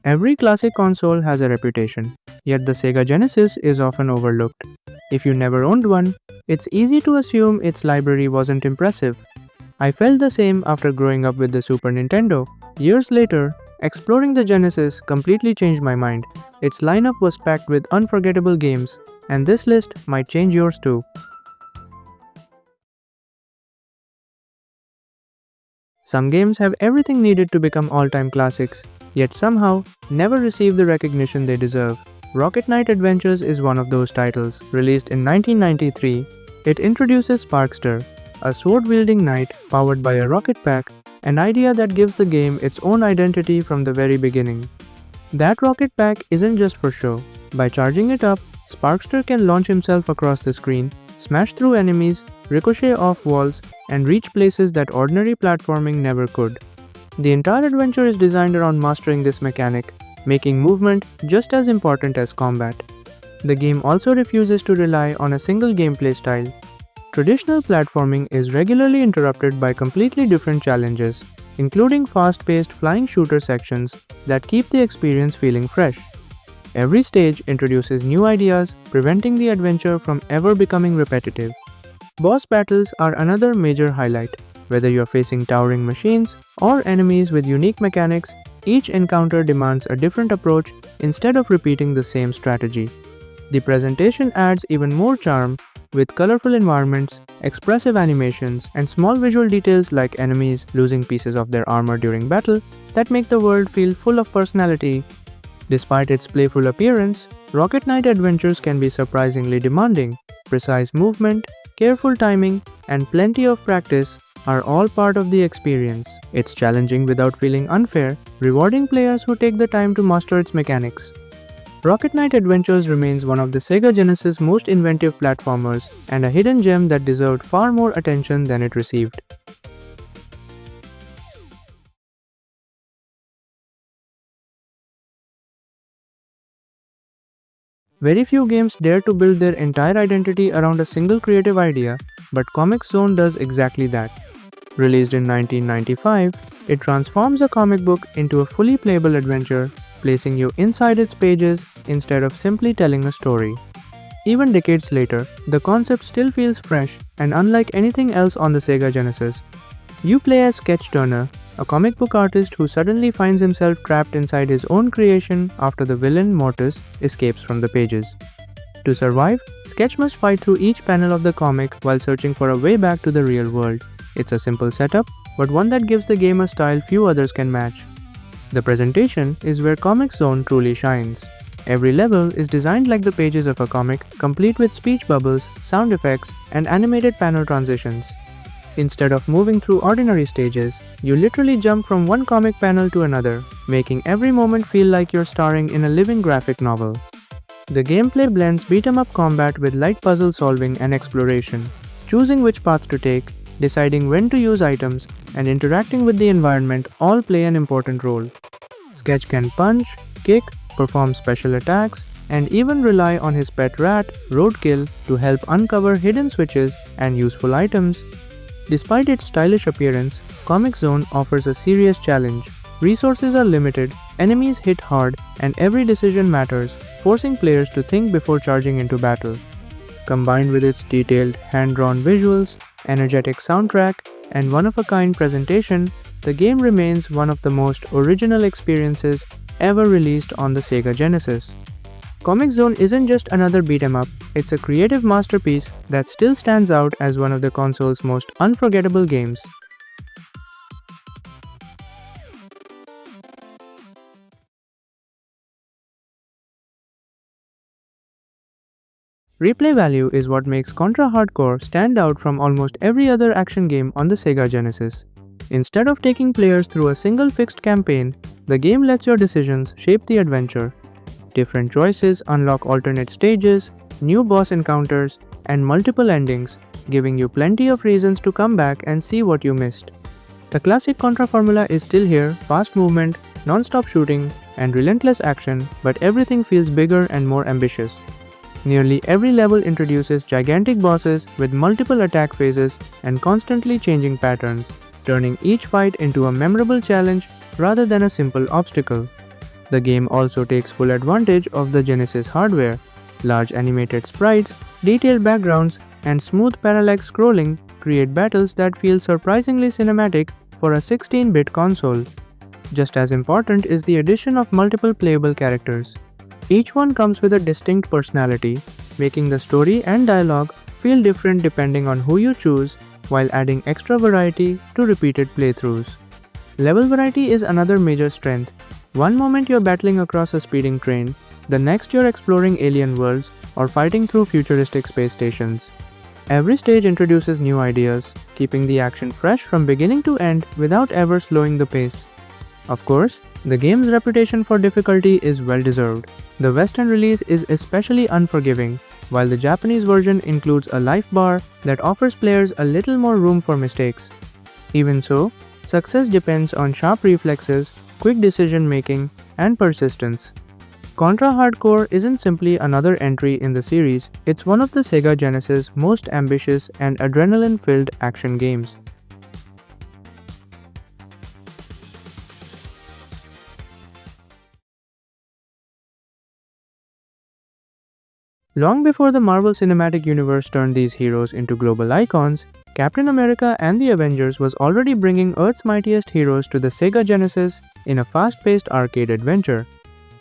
Every classic console has a reputation, yet the Sega Genesis is often overlooked. If you never owned one, it's easy to assume its library wasn't impressive. I felt the same after growing up with the Super Nintendo. Years later, exploring the Genesis completely changed my mind. Its lineup was packed with unforgettable games, and this list might change yours too. Some games have everything needed to become all-time classics, yet somehow never receive the recognition they deserve. Rocket Knight Adventures is one of those titles. Released in 1993, it introduces Sparkster, a sword-wielding knight powered by a rocket pack, an idea that gives the game its own identity from the very beginning. That rocket pack isn't just for show. By charging it up, Sparkster can launch himself across the screen, smash through enemies, ricochet off walls, and reach places that ordinary platforming never could. The entire adventure is designed around mastering this mechanic, making movement just as important as combat. The game also refuses to rely on a single gameplay style. Traditional platforming is regularly interrupted by completely different challenges, including fast-paced flying shooter sections that keep the experience feeling fresh. Every stage introduces new ideas, preventing the adventure from ever becoming repetitive. Boss battles are another major highlight. Whether you're facing towering machines or enemies with unique mechanics, each encounter demands a different approach instead of repeating the same strategy. The presentation adds even more charm with colorful environments, expressive animations, and small visual details like enemies losing pieces of their armor during battle that make the world feel full of personality. Despite its playful appearance, Rocket Knight Adventures can be surprisingly demanding. Precise movement, careful timing, and plenty of practice are all part of the experience. It's challenging without feeling unfair, rewarding players who take the time to master its mechanics. Rocket Knight Adventures remains one of the Sega Genesis' most inventive platformers and a hidden gem that deserved far more attention than it received. Very few games dare to build their entire identity around a single creative idea, but Comix Zone does exactly that. Released in 1995, it transforms a comic book into a fully playable adventure, placing you inside its pages instead of simply telling a story. Even decades later, the concept still feels fresh and unlike anything else on the Sega Genesis. You play as Sketch Turner, a comic book artist who suddenly finds himself trapped inside his own creation after the villain Mortis escapes from the pages. To survive, Sketch must fight through each panel of the comic while searching for a way back to the real world. It's a simple setup, but one that gives the game a style few others can match. The presentation is where Comix Zone truly shines. Every level is designed like the pages of a comic, complete with speech bubbles, sound effects, and animated panel transitions. Instead of moving through ordinary stages, you literally jump from one comic panel to another, making every moment feel like you're starring in a living graphic novel. The gameplay blends beat-em-up combat with light puzzle solving and exploration, choosing which path to take, deciding when to use items, and interacting with the environment all play an important role. Sketch can punch, kick, perform special attacks, and even rely on his pet rat, Roadkill, to help uncover hidden switches and useful items. Despite its stylish appearance, Comix Zone offers a serious challenge. Resources are limited, enemies hit hard, and every decision matters, forcing players to think before charging into battle. Combined with its detailed, hand-drawn visuals, energetic soundtrack, and one-of-a-kind presentation, the game remains one of the most original experiences ever released on the Sega Genesis. Comix Zone isn't just another beat-em-up, it's a creative masterpiece that still stands out as one of the console's most unforgettable games. Replay value is what makes Contra Hardcore stand out from almost every other action game on the Sega Genesis. Instead of taking players through a single fixed campaign, the game lets your decisions shape the adventure. Different choices unlock alternate stages, new boss encounters, and multiple endings, giving you plenty of reasons to come back and see what you missed. The classic Contra formula is still here: fast movement, non-stop shooting, and relentless action, but everything feels bigger and more ambitious. Nearly every level introduces gigantic bosses with multiple attack phases and constantly changing patterns, turning each fight into a memorable challenge rather than a simple obstacle. The game also takes full advantage of the Genesis hardware. Large animated sprites, detailed backgrounds, and smooth parallax scrolling create battles that feel surprisingly cinematic for a 16-bit console. Just as important is the addition of multiple playable characters. Each one comes with a distinct personality, making the story and dialogue feel different depending on who you choose, while adding extra variety to repeated playthroughs. Level variety is another major strength. One moment you're battling across a speeding train, the next you're exploring alien worlds or fighting through futuristic space stations. Every stage introduces new ideas, keeping the action fresh from beginning to end without ever slowing the pace. Of course, the game's reputation for difficulty is well-deserved. The Western release is especially unforgiving, while the Japanese version includes a life bar that offers players a little more room for mistakes. Even so, success depends on sharp reflexes, quick decision-making, and persistence. Contra Hardcore isn't simply another entry in the series, it's one of the Sega Genesis' most ambitious and adrenaline-filled action games. Long before the Marvel Cinematic Universe turned these heroes into global icons, Captain America and the Avengers was already bringing Earth's mightiest heroes to the Sega Genesis in a fast-paced arcade adventure.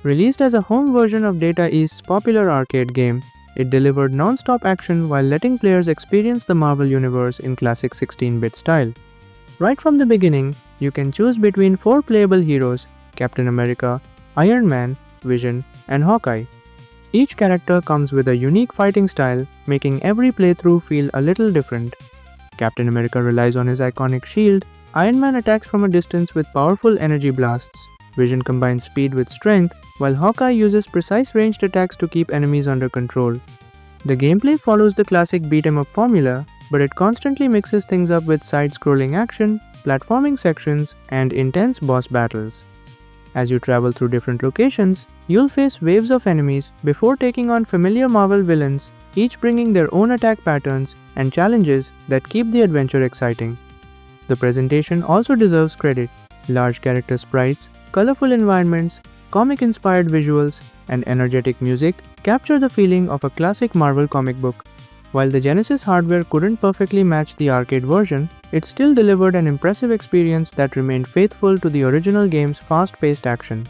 Released as a home version of Data East's popular arcade game, it delivered non-stop action while letting players experience the Marvel Universe in classic 16-bit style. Right from the beginning, you can choose between 4 playable heroes: Captain America, Iron Man, Vision, and Hawkeye. Each character comes with a unique fighting style, making every playthrough feel a little different. Captain America relies on his iconic shield, Iron Man attacks from a distance with powerful energy blasts, Vision combines speed with strength, while Hawkeye uses precise ranged attacks to keep enemies under control. The gameplay follows the classic beat-em-up formula, but it constantly mixes things up with side-scrolling action, platforming sections, and intense boss battles. As you travel through different locations, you'll face waves of enemies before taking on familiar Marvel villains, each bringing their own attack patterns and challenges that keep the adventure exciting. The presentation also deserves credit. Large character sprites, colorful environments, comic-inspired visuals, and energetic music capture the feeling of a classic Marvel comic book. While the Genesis hardware couldn't perfectly match the arcade version, it still delivered an impressive experience that remained faithful to the original game's fast-paced action.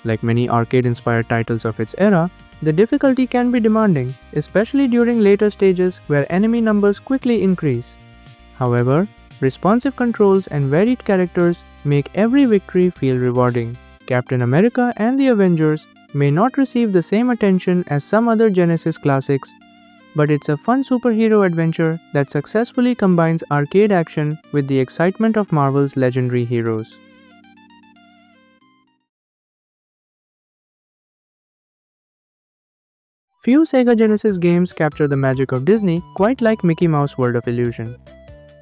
Like many arcade-inspired titles of its era, the difficulty can be demanding, especially during later stages where enemy numbers quickly increase. However, responsive controls and varied characters make every victory feel rewarding. Captain America and the Avengers may not receive the same attention as some other Genesis classics, but it's a fun superhero adventure that successfully combines arcade action with the excitement of Marvel's legendary heroes. Few Sega Genesis games capture the magic of Disney quite like Mickey Mouse World of Illusion.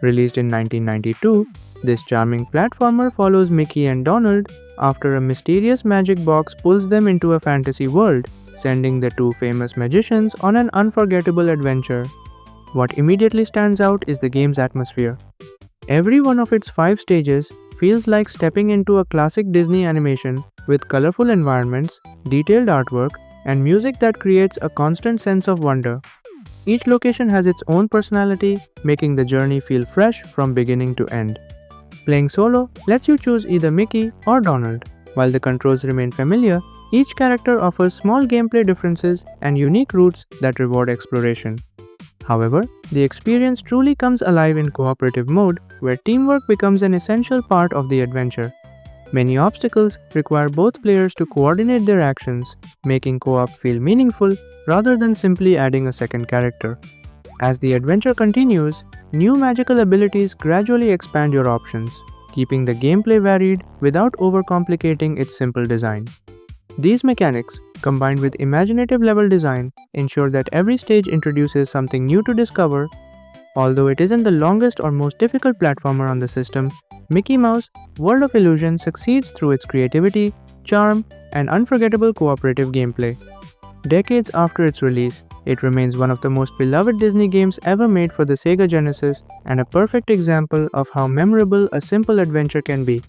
Released in 1992, this charming platformer follows Mickey and Donald after a mysterious magic box pulls them into a fantasy world, sending the two famous magicians on an unforgettable adventure. What immediately stands out is the game's atmosphere. Every one of its 5 stages feels like stepping into a classic Disney animation with colorful environments, detailed artwork, and music that creates a constant sense of wonder. Each location has its own personality, making the journey feel fresh from beginning to end. Playing solo lets you choose either Mickey or Donald. While the controls remain familiar, each character offers small gameplay differences and unique routes that reward exploration. However, the experience truly comes alive in cooperative mode, where teamwork becomes an essential part of the adventure. Many obstacles require both players to coordinate their actions, making co-op feel meaningful rather than simply adding a second character. As the adventure continues, new magical abilities gradually expand your options, keeping the gameplay varied without overcomplicating its simple design. These mechanics, combined with imaginative level design, ensure that every stage introduces something new to discover. Although it isn't the longest or most difficult platformer on the system, Mickey Mouse World of Illusion succeeds through its creativity, charm, and unforgettable cooperative gameplay. Decades after its release, it remains one of the most beloved Disney games ever made for the Sega Genesis and a perfect example of how memorable a simple adventure can be.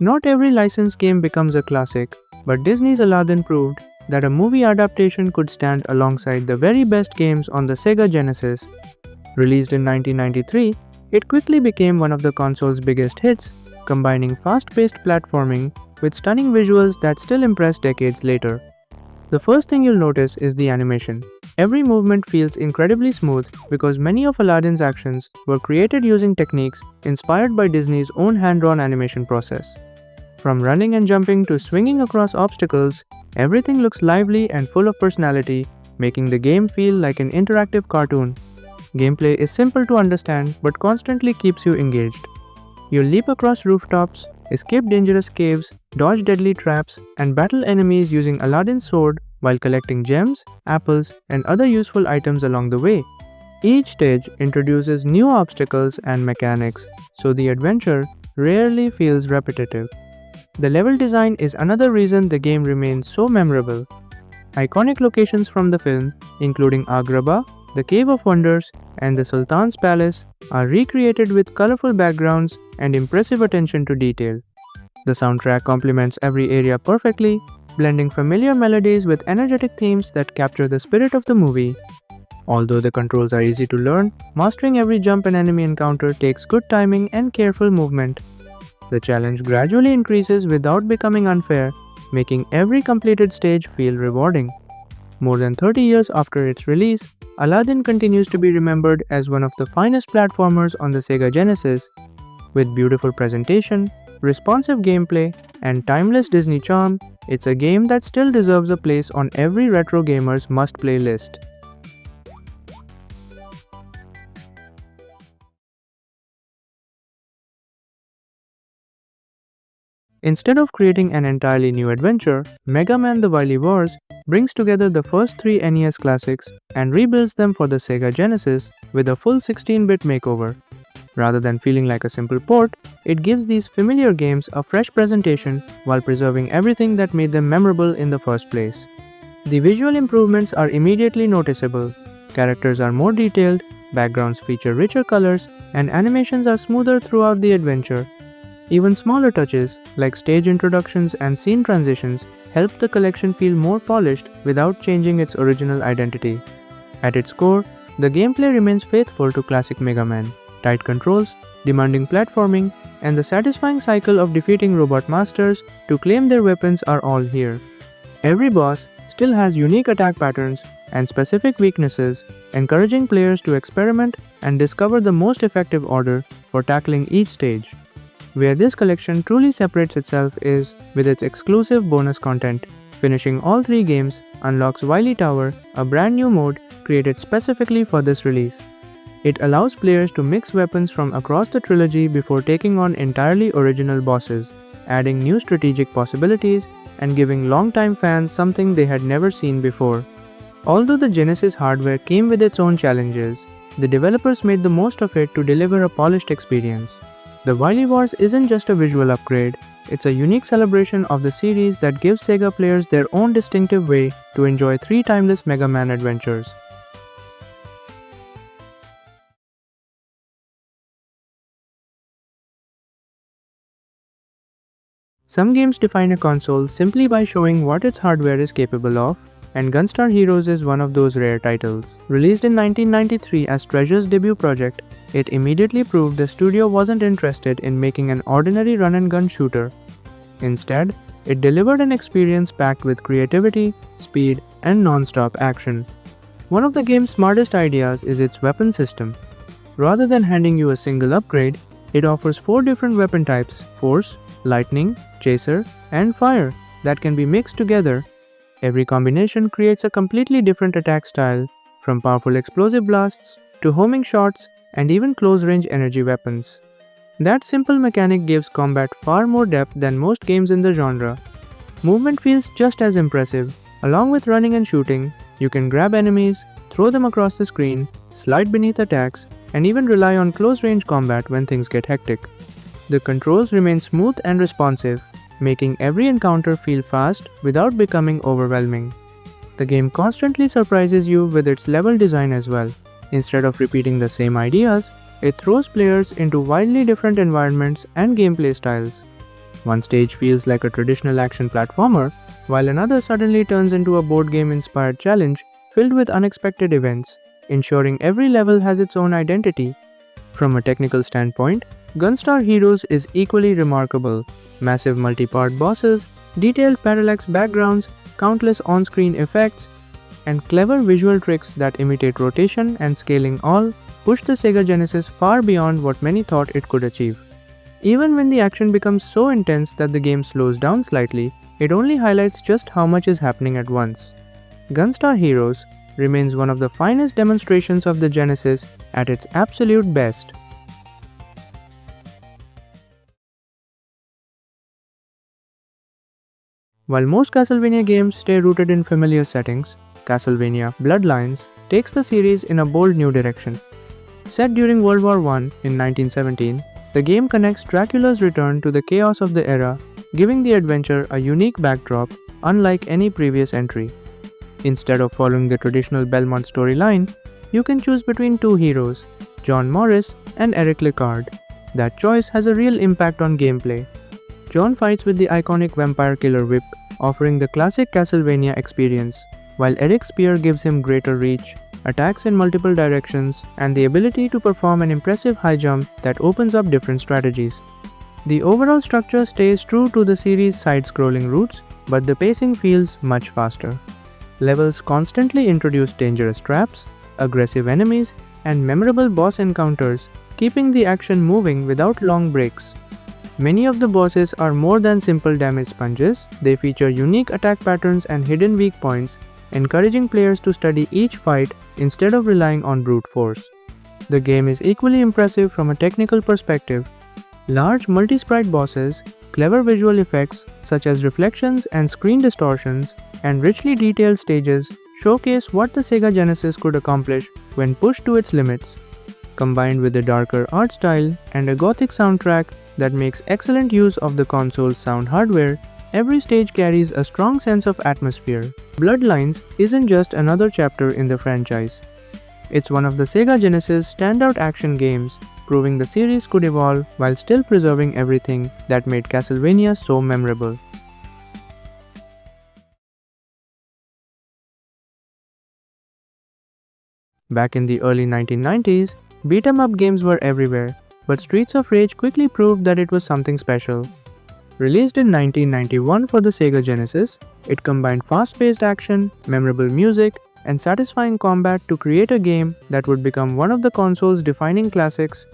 Not every licensed game becomes a classic, but Disney's Aladdin proved that a movie adaptation could stand alongside the very best games on the Sega Genesis. Released in 1993, it quickly became one of the console's biggest hits, combining fast-paced platforming with stunning visuals that still impress decades later. The first thing you'll notice is the animation. Every movement feels incredibly smooth because many of Aladdin's actions were created using techniques inspired by Disney's own hand-drawn animation process. From running and jumping to swinging across obstacles, everything looks lively and full of personality, making the game feel like an interactive cartoon. Gameplay is simple to understand but constantly keeps you engaged. You'll leap across rooftops, escape dangerous caves, dodge deadly traps, and battle enemies using Aladdin's sword while collecting gems, apples, and other useful items along the way. Each stage introduces new obstacles and mechanics, so the adventure rarely feels repetitive. The level design is another reason the game remains so memorable. Iconic locations from the film, including Agrabah, the Cave of Wonders, and the Sultan's Palace, are recreated with colorful backgrounds and impressive attention to detail. The soundtrack complements every area perfectly, blending familiar melodies with energetic themes that capture the spirit of the movie. Although the controls are easy to learn, mastering every jump and enemy encounter takes good timing and careful movement. The challenge gradually increases without becoming unfair, making every completed stage feel rewarding. More than 30 years after its release, Aladdin continues to be remembered as one of the finest platformers on the Sega Genesis. With beautiful presentation, responsive gameplay, and timeless Disney charm, it's a game that still deserves a place on every retro gamer's must-play list. Instead of creating an entirely new adventure, Mega Man: The Wily Wars brings together the first three NES classics and rebuilds them for the Sega Genesis with a full 16-bit makeover. Rather than feeling like a simple port, it gives these familiar games a fresh presentation while preserving everything that made them memorable in the first place. The visual improvements are immediately noticeable. Characters are more detailed, backgrounds feature richer colors, and animations are smoother throughout the adventure. Even smaller touches, like stage introductions and scene transitions, help the collection feel more polished without changing its original identity. At its core, the gameplay remains faithful to classic Mega Man. Tight controls, demanding platforming, and the satisfying cycle of defeating robot masters to claim their weapons are all here. Every boss still has unique attack patterns and specific weaknesses, encouraging players to experiment and discover the most effective order for tackling each stage. Where this collection truly separates itself is with its exclusive bonus content. Finishing all three games unlocks Wily Tower, a brand new mode created specifically for this release. It allows players to mix weapons from across the trilogy before taking on entirely original bosses, adding new strategic possibilities and giving longtime fans something they had never seen before. Although the Genesis hardware came with its own challenges, the developers made the most of it to deliver a polished experience. The Wily Wars isn't just a visual upgrade, it's a unique celebration of the series that gives Sega players their own distinctive way to enjoy three timeless Mega Man adventures. Some games define a console simply by showing what its hardware is capable of, and Gunstar Heroes is one of those rare titles. Released in 1993 as Treasure's debut project, it immediately proved the studio wasn't interested in making an ordinary run-and-gun shooter. Instead, it delivered an experience packed with creativity, speed, and non-stop action. One of the game's smartest ideas is its weapon system. Rather than handing you a single upgrade, it offers 4 different weapon types: Force, Lightning, Chaser, and Fire that can be mixed together. Every combination creates a completely different attack style, from powerful explosive blasts to homing shots and even close-range energy weapons. That simple mechanic gives combat far more depth than most games in the genre. Movement feels just as impressive. Along with running and shooting, you can grab enemies, throw them across the screen, slide beneath attacks, and even rely on close-range combat when things get hectic. The controls remain smooth and responsive, making every encounter feel fast without becoming overwhelming. The game constantly surprises you with its level design as well. Instead of repeating the same ideas, it throws players into wildly different environments and gameplay styles. One stage feels like a traditional action platformer, while another suddenly turns into a board game-inspired challenge filled with unexpected events, ensuring every level has its own identity. From a technical standpoint, Gunstar Heroes is equally remarkable. Massive multi-part bosses, detailed parallax backgrounds, countless on-screen effects, and clever visual tricks that imitate rotation and scaling all push the Sega Genesis far beyond what many thought it could achieve. Even when the action becomes so intense that the game slows down slightly, it only highlights just how much is happening at once. Gunstar Heroes remains one of the finest demonstrations of the Genesis at its absolute best. While most Castlevania games stay rooted in familiar settings, Castlevania Bloodlines takes the series in a bold new direction. Set during World War I in 1917, the game connects Dracula's return to the chaos of the era, giving the adventure a unique backdrop unlike any previous entry. Instead of following the traditional Belmont storyline, you can choose between two heroes, John Morris and Eric Licard. That choice has a real impact on gameplay. John fights with the iconic vampire killer whip, offering the classic Castlevania experience, while Eric's spear gives him greater reach, attacks in multiple directions, and the ability to perform an impressive high jump that opens up different strategies. The overall structure stays true to the series' side-scrolling routes, but the pacing feels much faster. Levels constantly introduce dangerous traps, aggressive enemies, and memorable boss encounters, keeping the action moving without long breaks. Many of the bosses are more than simple damage sponges. They feature unique attack patterns and hidden weak points, encouraging players to study each fight instead of relying on brute force. The game is equally impressive from a technical perspective. Large multi-sprite bosses, clever visual effects such as reflections and screen distortions, and richly detailed stages showcase what the Sega Genesis could accomplish when pushed to its limits. Combined with a darker art style and a gothic soundtrack that makes excellent use of the console's sound hardware, every stage carries a strong sense of atmosphere. Bloodlines isn't just another chapter in the franchise. It's one of the Sega Genesis' standout action games, proving the series could evolve while still preserving everything that made Castlevania so memorable. Back in the early 1990s, beat-em-up games were everywhere, but Streets of Rage quickly proved that it was something special. Released in 1991 for the Sega Genesis, it combined fast-paced action, memorable music, and satisfying combat to create a game that would become one of the console's defining classics.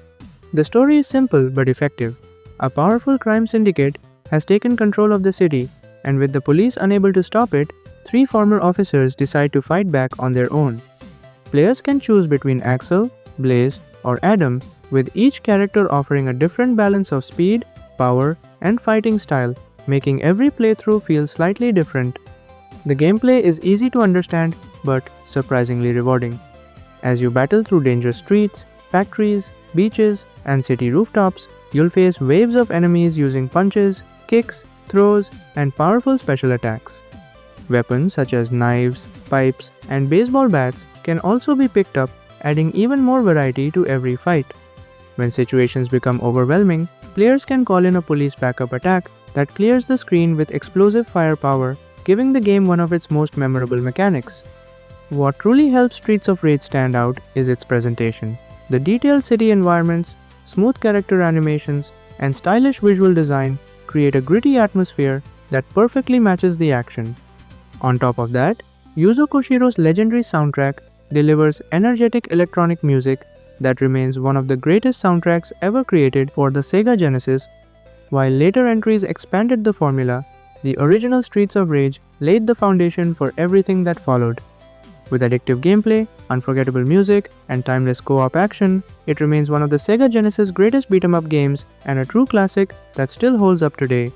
The story is simple but effective. A powerful crime syndicate has taken control of the city, and with the police unable to stop it, three former officers decide to fight back on their own. Players can choose between Axel, Blaze, or Adam, with each character offering a different balance of speed, power, and fighting style, making every playthrough feel slightly different. The gameplay is easy to understand but surprisingly rewarding. As you battle through dangerous streets, factories, beaches, and city rooftops, you'll face waves of enemies using punches, kicks, throws, and powerful special attacks. Weapons such as knives, pipes, and baseball bats can also be picked up, adding even more variety to every fight. When situations become overwhelming, players can call in a police backup attack that clears the screen with explosive firepower, giving the game one of its most memorable mechanics. What truly helps Streets of Rage stand out is its presentation. The detailed city environments, smooth character animations, and stylish visual design create a gritty atmosphere that perfectly matches the action. On top of that, Yuzo Koshiro's legendary soundtrack delivers energetic electronic music that remains one of the greatest soundtracks ever created for the Sega Genesis. While later entries expanded the formula, the original Streets of Rage laid the foundation for everything that followed. With addictive gameplay, unforgettable music, and timeless co-op action, it remains one of the Sega Genesis' greatest beat-em-up games and a true classic that still holds up today.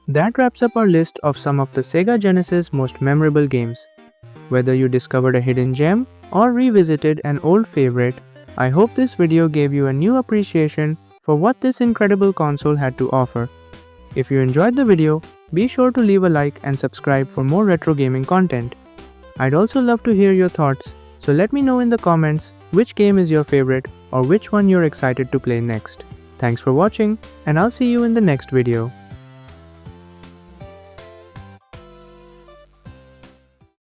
That wraps up our list of some of the Sega Genesis' most memorable games. Whether you discovered a hidden gem or revisited an old favorite, I hope this video gave you a new appreciation for what this incredible console had to offer. If you enjoyed the video, be sure to leave a like and subscribe for more retro gaming content. I'd also love to hear your thoughts, so let me know in the comments which game is your favorite or which one you're excited to play next. Thanks for watching, and I'll see you in the next video.